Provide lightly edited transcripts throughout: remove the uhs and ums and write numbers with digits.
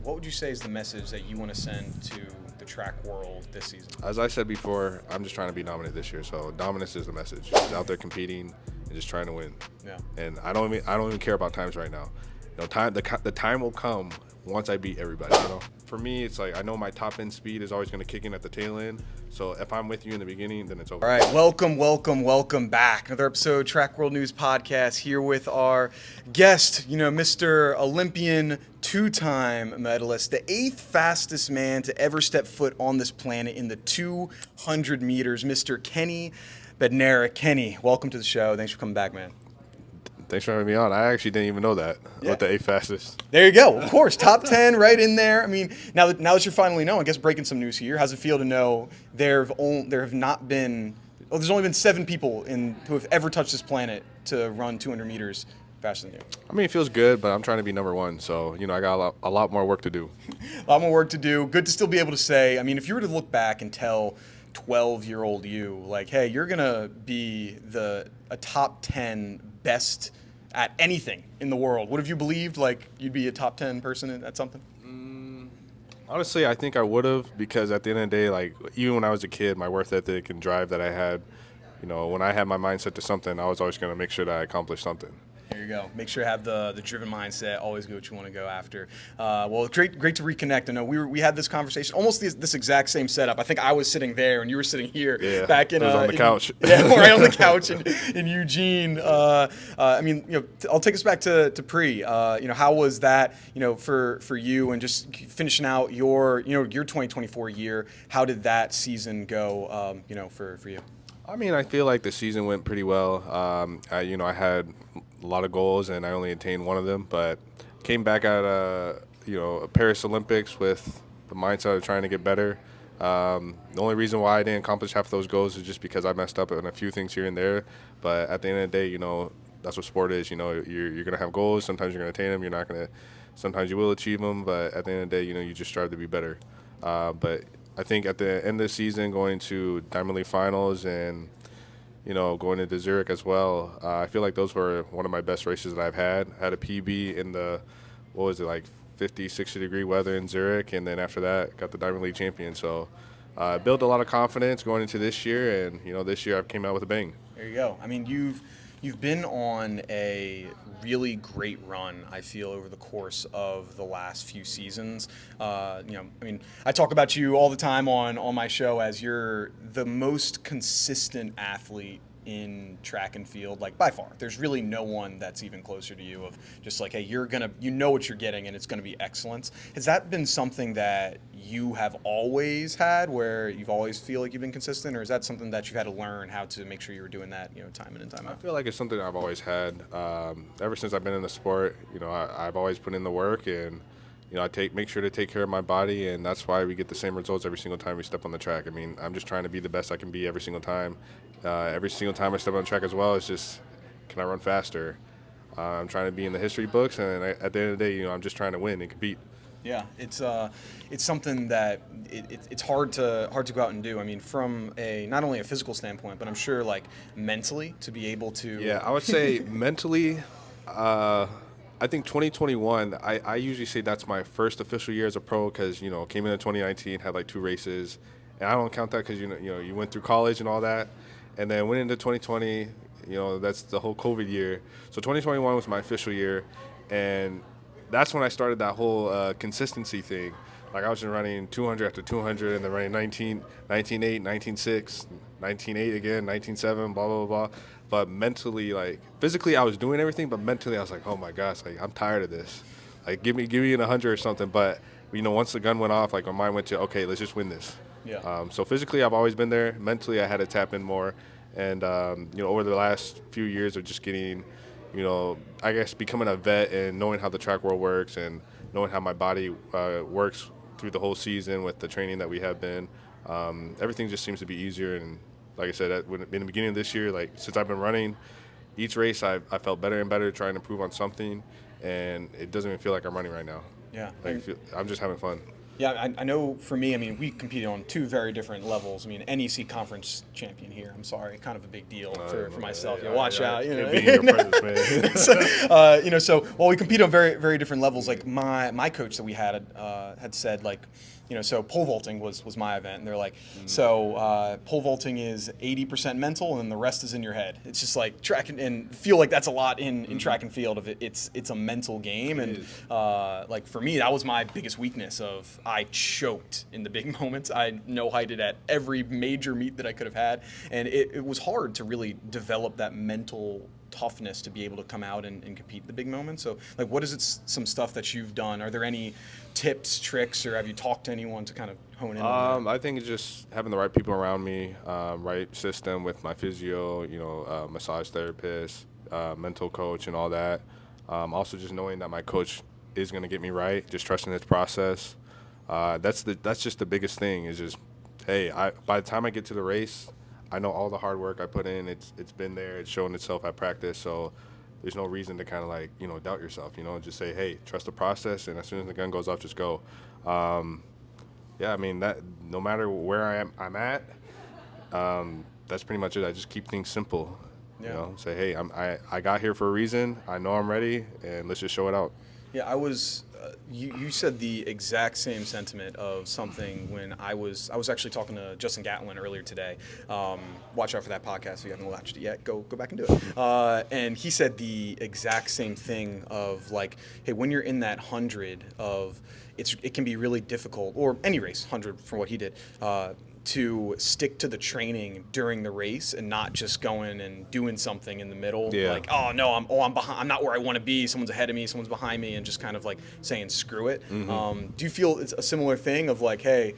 what would you say is the message that you want to send to the track world this season? As I said before, I'm just trying to be dominant this year. So dominance is the message. Just out there competing and just trying to win. Yeah. And I don't even care about times right now. The time will come once I beat everybody. For me, it's like I know my top end speed is always going to kick in at the tail end. So if I'm with you in the beginning, then it's over. All right, welcome back. Another episode of Track World News Podcast here with our guest, Mr. Olympian, two-time medalist, the 8th fastest man to ever step foot on this planet in the 200 meters, Mr. Kenny Bednarek. Kenny, welcome to the show. Thanks for coming back, man. Thanks for having me on. I actually didn't even know that. Yeah. What the 8th fastest. There you go. Of course, top 10 right in there. I mean, now that you're finally knowing, I guess breaking some news here. How's it feel to know there's only been 7 people who have ever touched this planet to run 200 meters faster than you? I mean, it feels good, but I'm trying to be number one. So, I got a lot more work to do. A lot more work to do. Good to still be able to say, I mean, if you were to look back and tell 12-year-old you, like, hey, you're going to be a top 10 best at anything in the world, would have you believed, like, you'd be a top 10 person at something? Honestly, I think I would have, because at the end of the day, like, even when I was a kid, my work ethic and drive that I had, when I had my mindset to something, I was always going to make sure that I accomplished something. There you go. Make sure to have the driven mindset. Always go what you want to go after. Well, great to reconnect. I know we had this conversation, almost this exact same setup. I think I was sitting there and you were sitting here. Back in on the couch. Yeah, right on the couch in Eugene. I mean, I'll take us back to pre. How was that? For you and just finishing out your 2024 year. How did that season go? For you. I mean, I feel like the season went pretty well. I had a lot of goals, and I only attained one of them, but came back at a Paris Olympics with the mindset of trying to get better. The only reason why I didn't accomplish half of those goals is just because I messed up on a few things here and there. But at the end of the day, that's what sport is. You're going to have goals. Sometimes you're going to attain them. You're not going to. Sometimes you will achieve them. But at the end of the day, you just strive to be better. But I think at the end of the season, going to Diamond League finals and going into Zurich as well, I feel like those were one of my best races that I've had. I had a PB in the, 50, 60-degree weather in Zurich, and then after that, got the Diamond League champion. So I built a lot of confidence going into this year, and, this year I came out with a bang. There you go. I mean, you've been on a really great run, I feel, over the course of the last few seasons. I talk about you all the time on my show as you're the most consistent athlete in track and field, like by far. There's really no one that's even closer to you of just like, hey, you know what you're getting and it's going to be excellence. Has that been something that you have always had, where you've always feel like you've been consistent, or is that something that you've had to learn how to make sure you were doing that, time in and time out? I feel like it's something I've always had. Ever since I've been in the sport, I've always put in the work, and I make sure to take care of my body, and that's why we get the same results every single time we step on the track. I mean, I'm just trying to be the best I can be every single time. Every single time I step on the track as well, it's just, can I run faster? I'm trying to be in the history books, and at the end of the day, I'm just trying to win and compete. Yeah, it's something that it's hard to go out and do. I mean, from not only a physical standpoint, but I'm sure like mentally to be able to. Yeah, I would say mentally. I think 2021, I usually say that's my first official year as a pro, because, came into 2019, had like 2 races. And I don't count that because, you went through college and all that. And then went into 2020, that's the whole COVID year. So 2021 was my official year. And that's when I started that whole consistency thing. Like, I was just running 200 after 200, and then running 19.8, 19.6, 19.8 again, 19.7, blah, blah, blah. But mentally, like, physically I was doing everything, but mentally I was like, oh my gosh, like, I'm tired of this. Like, give me an 100 or something. But, once the gun went off, like, my mind went to, okay, let's just win this. Yeah. So physically I've always been there. Mentally I had to tap in more. And, over the last few years of just getting, I guess becoming a vet and knowing how the track world works and knowing how my body works through the whole season with the training that we have been, everything just seems to be easier. And like I said, in the beginning of this year, like, since I've been running, each race I felt better and better, trying to improve on something, and it doesn't even feel like I'm running right now. Yeah. Like, I'm just having fun. Yeah, I know for me, I mean, we competed on two very different levels. I mean, NEC conference champion here. I'm sorry, kind of a big deal for myself. Yeah, watch out, you know. Can't be in your presence, man. So, you know, so while we compete on very, very different levels, like my coach that we had said, like, you know, so pole vaulting was my event, and they're like, so pole vaulting is 80% mental, and the rest is in your head. It's just like track and feel like that's a lot in track and field. Of it's a mental game, and like for me, that was my biggest weakness. Of I choked in the big moments. I no-heighted at every major meet that I could have had, and it was hard to really develop that mental toughness to be able to come out and compete in the big moments. So, like, what is it? Some stuff that you've done? Are there any tips, tricks, or have you talked to anyone to kind of hone in on that? I think it's just having the right people around me, right system with my physio, massage therapist, mental coach, and all that. Also, just knowing that my coach is going to get me right, just trusting his process. That's just the biggest thing. Is just, hey, by the time I get to the race, I know all the hard work I put in. It's been there. It's shown itself at practice. So there's no reason to kind of like doubt yourself. Just say, hey, trust the process, and as soon as the gun goes off, just go. Yeah, I mean that. No matter where I'm at. That's pretty much it. I just keep things simple. Yeah. Say, hey, I got here for a reason. I know I'm ready, and let's just show it out. Yeah, I was. You said the exact same sentiment of something when I was actually talking to Justin Gatlin earlier today. Watch out for that podcast if you haven't watched it yet. Go back and do it. And he said the exact same thing of like, hey, when you're in that 100 of it can be really difficult, or any race 100 from what he did. To stick to the training during the race and not just going and doing something in the middle. Yeah. Like, oh no, I'm behind. I'm not where I want to be. Someone's ahead of me. Someone's behind me, and just kind of like saying screw it. Mm-hmm. Do you feel it's a similar thing of like, hey,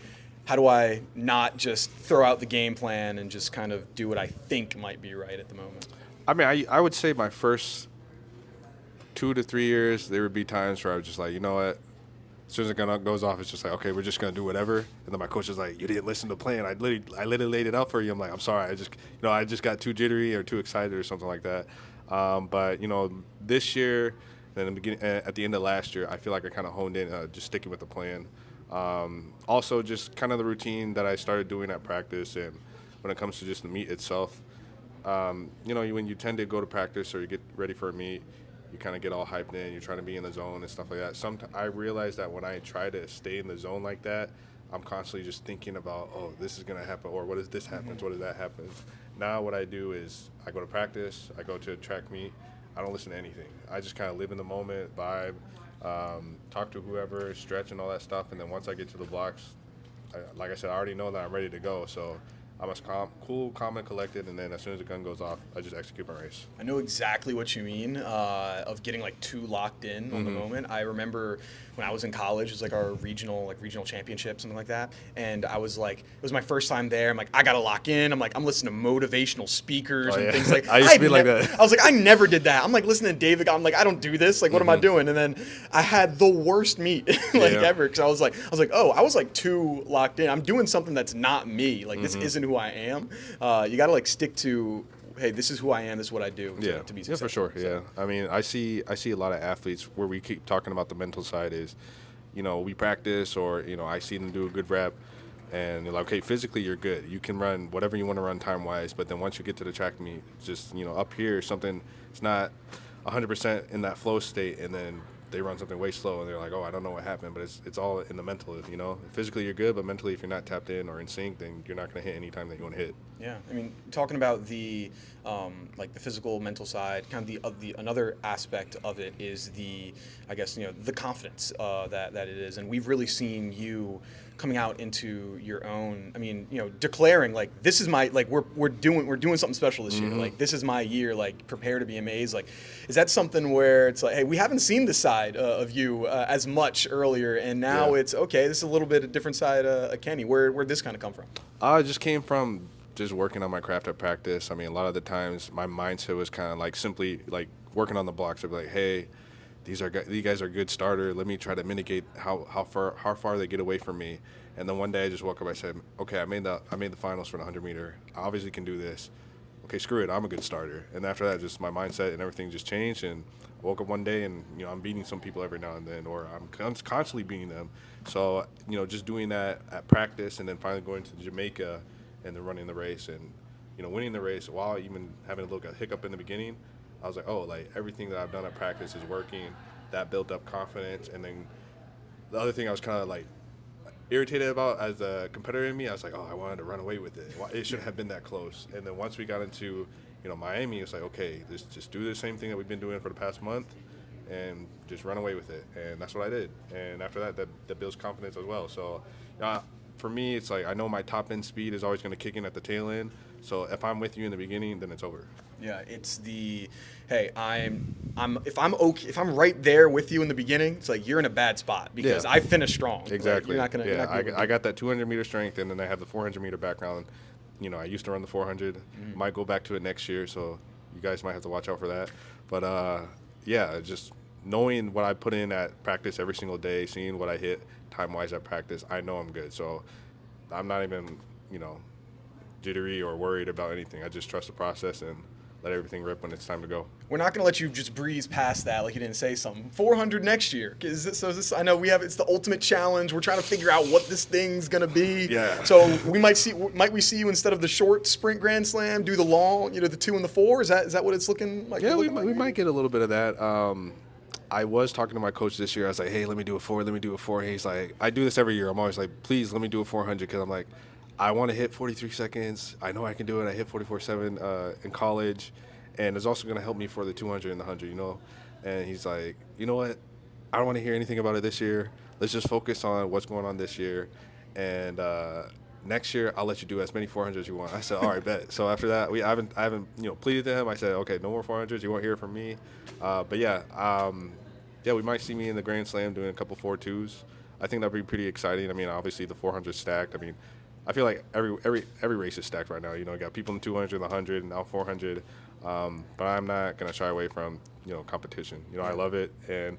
how do I not just throw out the game plan and just kind of do what I think might be right at the moment? I mean, I would say my first 2 to 3 years, there would be times where I was just like, you know what? As soon as the gun goes off, it's just like, okay, we're just gonna do whatever. And then my coach is like, you didn't listen to the plan. I literally laid it out for you. I'm like, I'm sorry. I just got too jittery or too excited or something like that. But this year, then at the end of last year, I feel like I kind of honed in, just sticking with the plan. Also, just kind of the routine that I started doing at practice, and when it comes to just the meet itself, when you tend to go to practice or you get ready for a meet, you kind of get all hyped in, you're trying to be in the zone and stuff like that. Sometimes I realize that when I try to stay in the zone like that, I'm constantly just thinking about, oh, this is going to happen, or what if this happens, what if that happens. Now what I do is I go to practice, I go to a track meet, I don't listen to anything. I just kind of live in the moment, vibe, talk to whoever, stretch and all that stuff, and then once I get to the blocks, like I said, I already know that I'm ready to go, so I'm as cool, calm, and collected, and then as soon as the gun goes off, I just execute my race. I know exactly what you mean of getting like too locked in on the moment. I remember when I was in college, it was like our regional championship, something like that, and I was like, it was my first time there. I'm like, I gotta lock in. I'm listening to motivational speakers and things like. I used to be like that. I was like, I never did that. I'm like listening to David. I'm like, I don't do this. Like, what am I doing? And then I had the worst meet ever because I was like, oh, I was like too locked in. I'm doing something that's not me. Like this isn't who I am. You got to like stick to, hey, this is who I am. This is what I do to be successful. Yeah, for sure. So. Yeah, I mean, I see a lot of athletes where we keep talking about the mental side is, we practice or I see them do a good rep, and you're like, okay, physically you're good. You can run whatever you want to run time wise, but then once you get to the track meet, just up here something it's not 100% in that flow state, and then they run something way slow, and they're like, oh, I don't know what happened, but it's all in the mental, Physically you're good, but mentally if you're not tapped in or in sync, then you're not going to hit any time that you want to hit. Yeah, I mean, talking about the like the physical, mental side, kind of the another aspect of it is the, I guess, the confidence that it is, and we've really seen you coming out into your own. I mean, declaring like this is my we're doing something special this year. Like this is my year. Like prepare to be amazed. Like, is that something where it's like, hey, we haven't seen this side of you as much earlier, and now it's okay. This is a little bit a different side of Kenny. Where'd this kind of come from? It just came from just working on my craft at practice. I mean, a lot of the times my mindset was kind of like simply like working on the blocks. I'd be like, hey, these guys are good starter. Let me try to mitigate how far they get away from me. And then one day I just woke up. I said, okay, I made the finals for the 100 meter. I obviously can do this. Okay, screw it. I'm a good starter. And after that, just my mindset and everything just changed. And I woke up one day and, I'm beating some people every now and then, or I'm constantly beating them. So, just doing that at practice and then finally going to Jamaica and then running the race and, winning the race while even having a little hiccup in the beginning, I was like, oh, like everything that I've done at practice is working. That built up confidence. And then the other thing I was kind of like irritated about as a competitor in me, I was like, oh, I wanted to run away with it. It shouldn't have been that close. And then once we got into, Miami, it's like, okay, just do the same thing that we've been doing for the past month and just run away with it. And that's what I did. And after that builds confidence as well. So for me, it's like I know my top end speed is always going to kick in at the tail end. So if I'm with you in the beginning, then it's over. Yeah, it's hey, if I'm right there with you in the beginning, it's like you're in a bad spot because I finished strong. Exactly. Like, you're not gonna. I got that 200 meter strength, and then I have the 400 meter background. I used to run the 400. Might go back to it next year, so you guys might have to watch out for that. But just knowing what I put in at practice every single day, seeing what I hit time-wise at practice, I know I'm good. So I'm not even, jittery or worried about anything. I just trust the process and let everything rip when it's time to go. We're not going to let you just breeze past that like you didn't say something. 400 next year. I know it's the ultimate challenge. We're trying to figure out what this thing's going to be. Yeah. So might we see you instead of the short sprint Grand Slam, do the long, the 2 and the 4? Is that what it's looking like? Yeah, we might get a little bit of that. I was talking to my coach this year. I was like, hey, let me do a 4. And he's like, I do this every year. I'm always like, please let me do a 400 because I'm like, I want to hit 43 seconds. I know I can do it. I hit 44.7 in college. And it's also going to help me for the 200 and the 100, And he's like, you know what? I don't want to hear anything about it this year. Let's just focus on what's going on this year. And next year, I'll let you do as many 400s as you want. I said, all right, bet. So after that, I haven't pleaded to him. I said, okay, no more 400s. You won't hear from me. We might see me in the Grand Slam doing a couple 4.2s. I think that'd be pretty exciting. I mean, obviously the 400 stacked. I mean, I feel like every race is stacked right now. You got people in the 200, the 100, and now 400. But I'm not gonna shy away from competition. I love it, and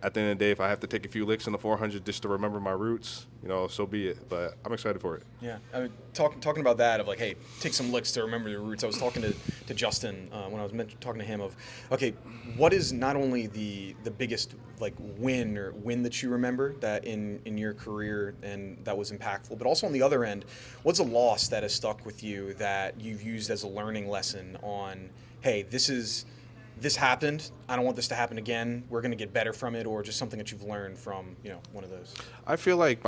at the end of the day, if I have to take a few licks in the 400 just to remember my roots, so be it. But I'm excited for it. Yeah, I mean, talking about that of like, hey, take some licks to remember your roots. I was talking to Justin when I was talking to him of, okay, what is not only the biggest like win that you remember that in your career and that was impactful, but also on the other end, what's a loss that has stuck with you that you've used as a learning lesson on, hey, this happened. I don't want this to happen again. We're going to get better from it, or just something that you've learned from, one of those. I feel like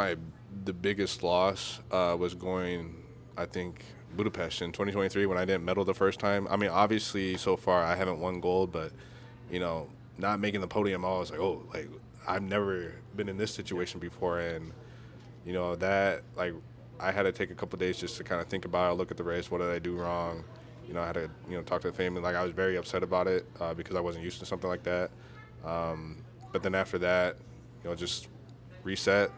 the biggest loss was going, I think, Budapest in 2023 when I didn't medal the first time. I mean, obviously, so far I haven't won gold, but not making the podium, I was like, oh, like I've never been in this situation before, and that like I had to take a couple of days just to kind of think about it, look at the race, what did I do wrong. I had to, talk to the family. Like, I was very upset about it because I wasn't used to something like that. But then after that, just reset,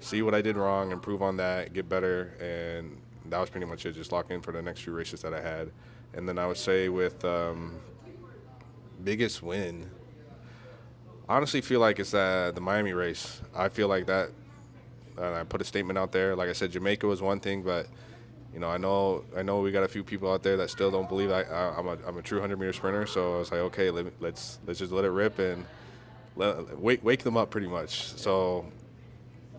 see what I did wrong, improve on that, get better. And that was pretty much it, just lock in for the next few races that I had. And then I would say with biggest win, I honestly feel like it's the Miami race. I feel like that, and I put a statement out there. Like I said, Jamaica was one thing, but I know we got a few people out there that still don't believe I'm a true 100-meter sprinter. So I was like, okay, let's just let it rip and wake them up pretty much. So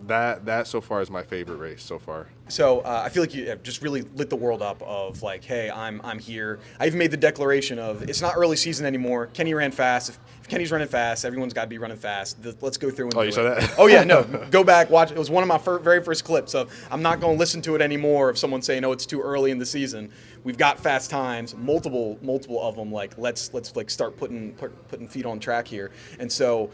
that so far is my favorite race so far. So I feel like you have just really lit the world up of like, hey, I'm here. I even made the declaration of it's not early season anymore. Kenny ran fast. If Kenny's running fast, everyone's got to be running fast. Let's go through and do it. You saw that? Oh, yeah, no. Go back, watch. It was one of my very first clips of I'm not going to listen to it anymore of someone saying, oh, it's too early in the season. We've got fast times, multiple of them. Like, let's like start putting feet on track here. And so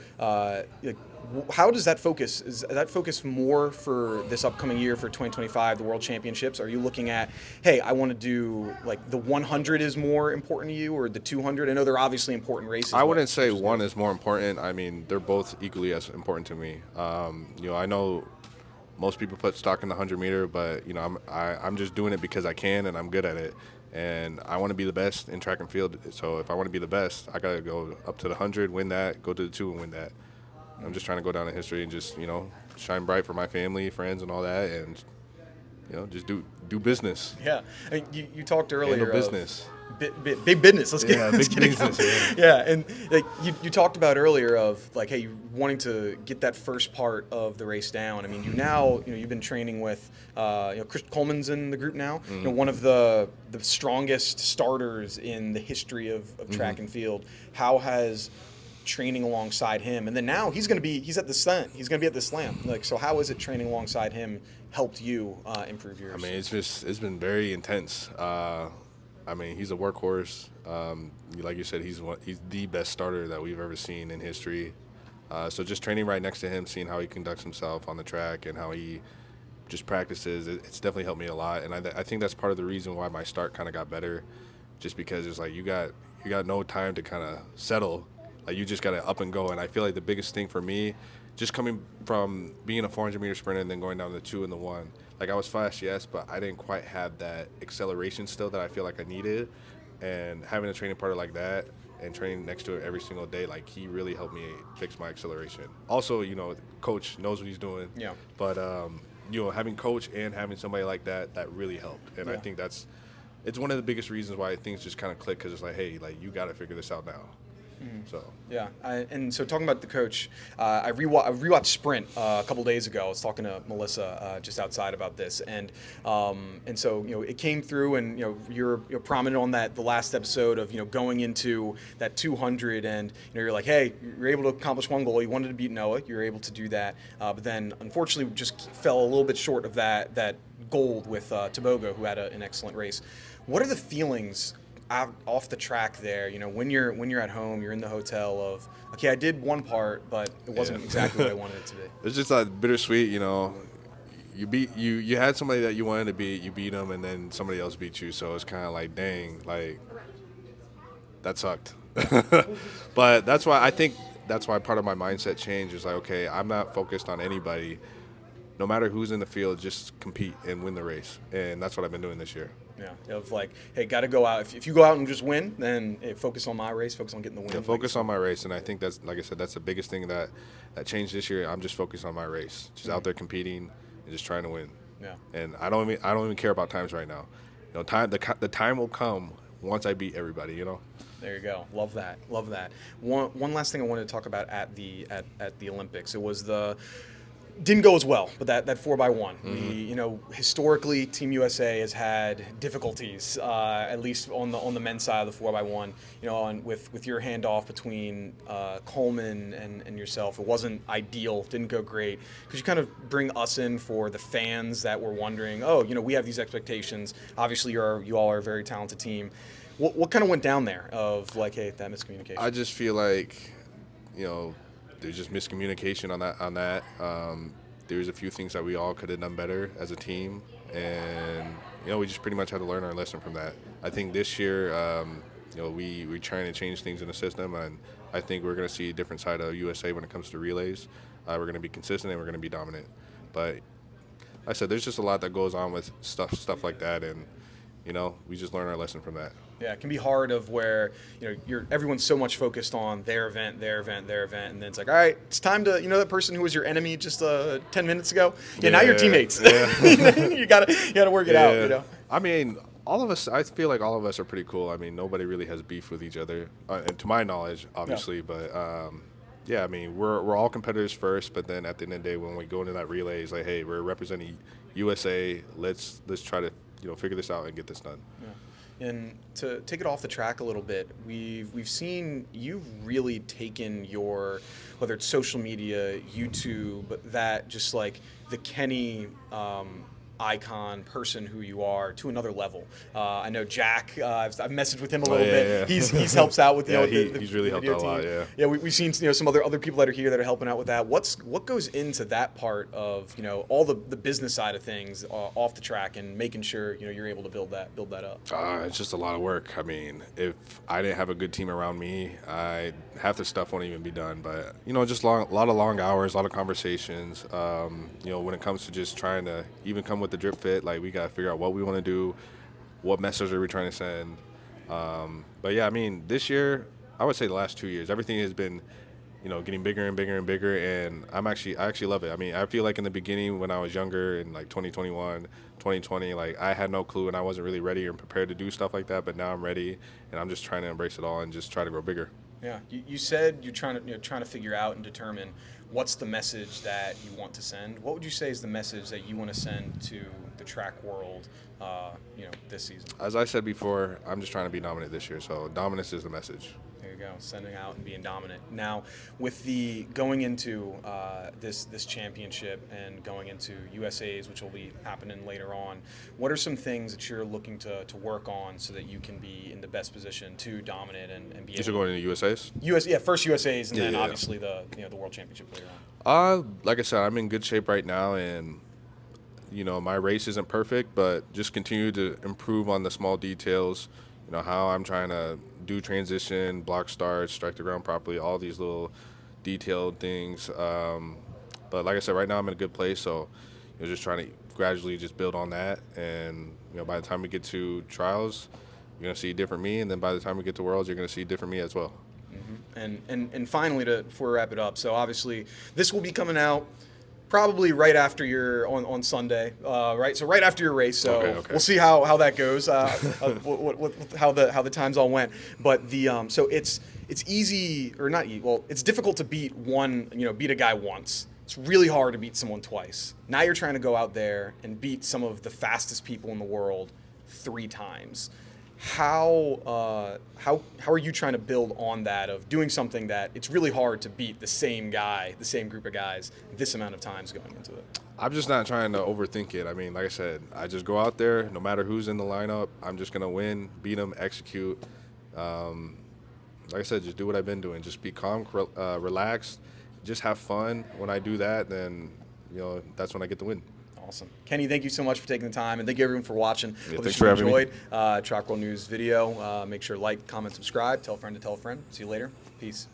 how does that focus? Is that focus more for this upcoming year for 2025, the World Championships? Are you looking at, hey, I want to do like the 100 is more important to you or the 200? I know they're obviously important races. I wouldn't say one is more important. I mean, they're both equally as important to me. I know most people put stock in the 100-meter, but I'm just doing it because I can and I'm good at it. And I want to be the best in track and field. So if I want to be the best, I got to go up to the 100, win that, go to the 2 and win that. I'm just trying to go down in history and just, shine bright for my family, friends, and all that, and just do business. Yeah, I mean, you talked earlier Handle of business. Big business. Let's get big get it business. going. Yeah, and like you talked about earlier of like, hey, you wanting to get that first part of the race down. I mean, you've been training with Christian Coleman's in the group now. Mm-hmm. One of the strongest starters in the history of track and field. How has training alongside him, and then now he's at the slam. He's going to be at the slam. Like, so how is it training alongside him helped you improve yours? I mean, it's been very intense. I mean, he's a workhorse. Like you said, he's the best starter that we've ever seen in history. So just training right next to him, seeing how he conducts himself on the track and how he just practices, it's definitely helped me a lot. And I think that's part of the reason why my start kind of got better, just because it's like you got no time to kind of settle. Like, you just got to up and go. And I feel like the biggest thing for me, just coming from being a 400-meter sprinter and then going down to the 2 and the 1, like, I was fast, yes, but I didn't quite have that acceleration still that I feel like I needed. And having a training partner like that and training next to it every single day, like, he really helped me fix my acceleration. Also, coach knows what he's doing. Yeah. But, having coach and having somebody like that really helped. And I think it's one of the biggest reasons why things just kind of click, because it's like, hey, like, you got to figure this out now. So yeah, and so talking about the coach, I rewatched Sprint a couple days ago. I was talking to Melissa just outside about this, and so it came through, and you're prominent on the last episode of going into that 200, and you're like, hey, you're able to accomplish one goal. You wanted to beat Noah, you're able to do that, but then unfortunately just fell a little bit short of that gold with Tobogo, who had an excellent race. What are the feelings off the track there, when you're at home, you're in the hotel of, okay, I did one part, but it wasn't exactly what I wanted it to be? It's just like bittersweet, you had somebody that you wanted to beat, you beat them, and then somebody else beat you, so it's kind of like, dang, like, that sucked. But that's why part of my mindset changed is like, okay, I'm not focused on anybody. No matter who's in the field, just compete and win the race, and that's what I've been doing this year. Yeah, of like, hey, got to go out. If you go out and just win, then focus on my race, focus on getting the win. Yeah, focus on my race, and I think that's, like I said, that's the biggest thing that changed this year. I'm just focused on my race, just out there competing and just trying to win. Yeah. And I don't even care about times right now. The time will come once I beat everybody. There you go. Love that. One last thing I wanted to talk about at the Olympics. It was didn't go as well, but that 4x1. Mm-hmm. Historically, Team USA has had difficulties, at least on the men's side of the 4x1. With your handoff between Coleman and yourself, it wasn't ideal. Didn't go great. Could you kind of bring us in for the fans that were wondering? Oh, we have these expectations. Obviously, you all are a very talented team. What kind of went down there of like, hey, that miscommunication? I just feel like, there's just miscommunication on that. There's a few things that we all could have done better as a team, and we just pretty much had to learn our lesson from that. I think this year, we're trying to change things in the system, and I think we're going to see a different side of USA when it comes to relays. We're going to be consistent and we're going to be dominant. But like I said, there's just a lot that goes on with stuff like that, and we just learn our lesson from that. Yeah, it can be hard of where everyone's so much focused on their event, and then it's like, all right, it's time to that person who was your enemy just 10 minutes ago. Yeah, now you're teammates. Yeah. you gotta work it out. I mean, all of us. I feel like all of us are pretty cool. I mean, nobody really has beef with each other, and to my knowledge, obviously. Yeah. But I mean, we're all competitors first, but then at the end of the day, when we go into that relay, it's like, hey, we're representing USA. Let's try to figure this out and get this done. Yeah. And to take it off the track a little bit, we've seen you've really taken your, whether it's social media, YouTube, that just like the Kenny icon person who you are to another level. I know Jack. I've messaged with him a little bit. Yeah. He's helps out with he's really helped out a lot. Yeah. Yeah, we've seen some other people that are here that are helping out with that. What goes into that part of all the business side of things off the track and making sure you're able to build that up. It's just a lot of work. I mean, if I didn't have a good team around me, half the stuff won't even be done. But just a lot of long hours, a lot of conversations. When it comes to just trying to even come with the drip fit, like we got to figure out what we want to do, what message are we trying to send. But yeah, I mean, this year, I would say the last 2 years, everything has been getting bigger and bigger and bigger, and I actually love it. I mean, I feel like in the beginning when I was younger in like 2021, 2020, like I had no clue and I wasn't really ready or prepared to do stuff like that, but now I'm ready and I'm just trying to embrace it all and just try to grow bigger. Yeah, you said you're trying to figure out and determine what's the message that you want to send. What would you say is the message that you want to send to the track world, this season? As I said before, I'm just trying to be dominant this year, so dominance is the message. There you go, sending out and being dominant. Now, with the going into this championship and going into USA's, which will be happening later on, what are some things that you're looking to work on so that you can be in the best position to dominate and be Just able going into USA's? First USA's and then Yeah. obviously the World Championship later on. Like I said, I'm in good shape right now, and my race isn't perfect, but just continue to improve on the small details. How I'm trying to do transition, block starts, strike the ground properly, all these little detailed things. But like I said, right now I'm in a good place, so just trying to gradually just build on that. And by the time we get to trials, you're gonna see a different me, and then by the time we get to Worlds, you're gonna see a different me as well. And finally, before we wrap it up, so obviously this will be coming out probably right after your on Sunday, right? So right after your race. So Okay. we'll see how that goes. How the times all went. But so it's easy or not. Well, it's difficult to beat a guy once. It's really hard to beat someone twice. Now you're trying to go out there and beat some of the fastest people in the world 3 times. How are you trying to build on that of doing something that it's really hard to beat the same guy, the same group of guys, this amount of times going into it? I'm just not trying to overthink it. I mean, like I said, I just go out there, no matter who's in the lineup, I'm just going to win, beat them, execute. Like I said, just do what I've been doing. Just be calm, relaxed, just have fun. When I do that, then, that's when I get the win. Awesome. Kenny, thank you so much for taking the time, and thank you everyone for watching. Yeah, Hope thanks you for having me. enjoyed Track World News video. Make sure to like, comment, subscribe, tell a friend to tell a friend. See you later. Peace.